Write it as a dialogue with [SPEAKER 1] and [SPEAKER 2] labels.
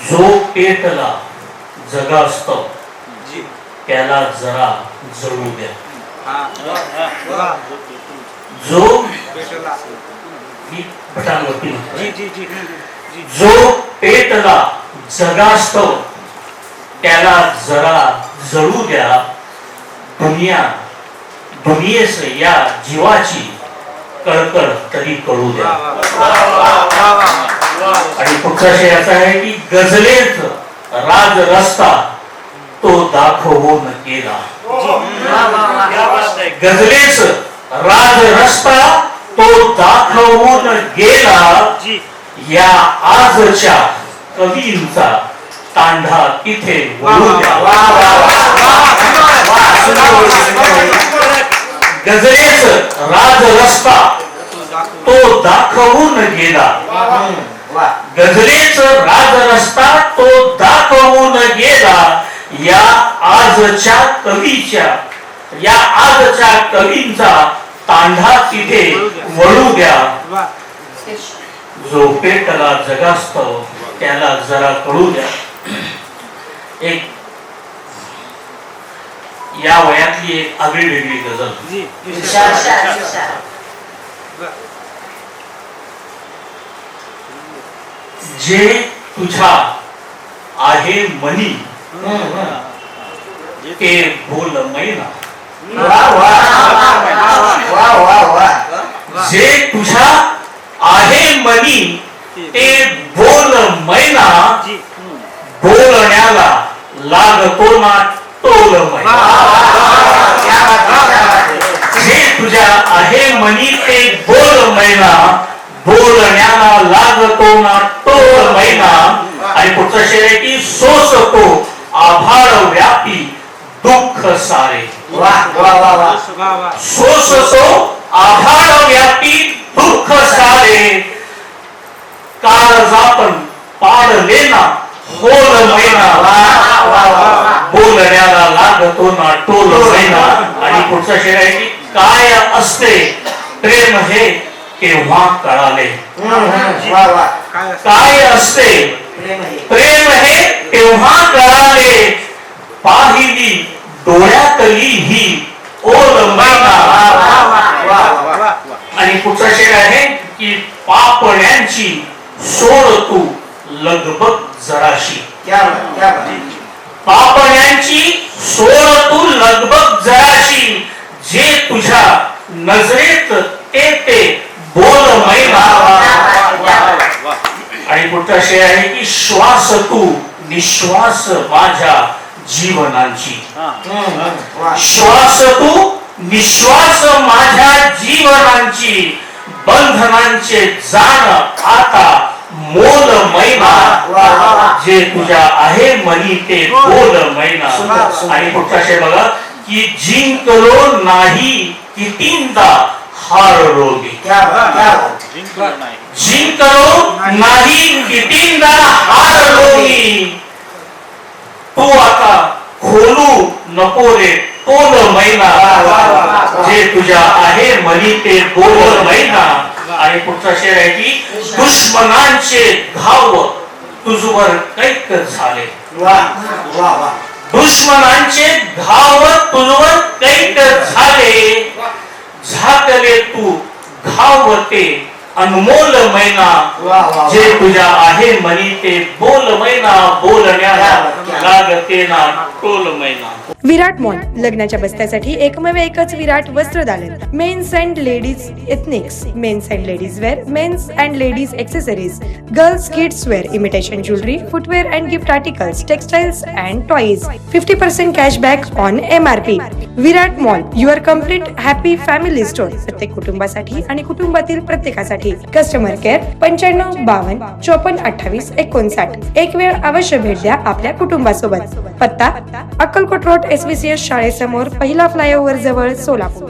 [SPEAKER 1] जो पेटला जगास्तव त्याला जरा जळू द्या. जो जो पेटला जगास्तव त्याला जरा जळू द्या. दुनियेस या जीवाची कळकळ तरी कळू द्या. आणि पुढचा शेर असा आहे की गझलेच राज रस्ता तो दाखवून गेला. गझलेच राज रस्ता तो दाखवून गेला. या आजच्या कवींचा तांढा तिथे वळू द्या. गझलेच राज रस्ता तो दाखवून गेला. गझलेच राज रस्ता तो दाखवून गेला. या आजच्या कवींचा तांढा तिथे वळू द्या. जो पेटला जगास्तव त्याला जरा कळू द्या. एक या वयातली एक आगळी वेगळी गझल. जे तुझ्या आहे मनी ते बोल मैना. जे तुझ्या आहे मनी ते बोल मैना. बोलण्याला लागतो ना टोल मैना. जे तुझ्या आहे मनी ते बोल मैना. बोलण्याला लागतो ना टोल मैना. आणि पुढचा शेर आहे की सोसतो आभाळ व्यापी दुःख सारे. सोसतो आभाळ व्यापी दुःख सारे. काळजापण पाडले ना होल मैना. बोलण्याला लागतो ना टोल मैना. आणि पुढचा शेर आहे की काय असते प्रेम हे केव्हा कळाले. काय असते प्रेम हे केव्हा कळाले. पाहिली डोळ्यातली ही ओल मैना. आणि पुढचा शेर आहे की पापण्यांची सोड तू लगबग जराशी. पापण्यांची सोड तू लगबग जराशी. जे तुझ्या नजरेत ते बोल मैना. आणि पुढचा शेर आहे की श्वास तू निश्वास माझ्या जीवनांची. श्वास तू निश्वास माझ्या जीवनांची. बंधनांचे जाण आता मोल मैना. जे तुझ्या आहे मनी ते बोल मैना. आणि पुढचा शेर बघा की जिंकलो नाही कितींदा हार रोगी. जिंकलो नाही कितींदा हार रोगी. तू आता खोलू नको रे टोल मैना. जे तुझ्या आहे मनी ते बोल मैना. आणि पुढचा शेर आहे की दुश्मनांचे घाव तुझवर कैक झाले. दुश्मनांचे घाव तुझवर कैक झाले. झाकले तू घाव ते अनमोल मैना. जे तुझ्या आहे मनी ते बोल मैना. बोलण्याला लागते ना टोल मैना.
[SPEAKER 2] विराट मॉल लग्नाच्या बस्त्यासाठी एकमेव एकच विराट वस्त्रदालन. Men's and ladies ethnics, men's and ladies wear, men's and ladies accessories, girls kids wear, imitation jewellery, footwear and gift articles, textiles and toys. 50% cashback on MRP. Virat mall your complete happy family store. प्रत्येक कुटुंबासाठी आणि कुटुंबातील प्रत्येकासाठी. Customer care 95 52 54 28 59. एक वेळ अवश्य भेट द्या आपल्या कुटुंबासोबत. पत्ता अक्कलकोट रोड SVCS शाळेसमोर, पहिला फ्लायओव्हर जवळ, सोलापूर.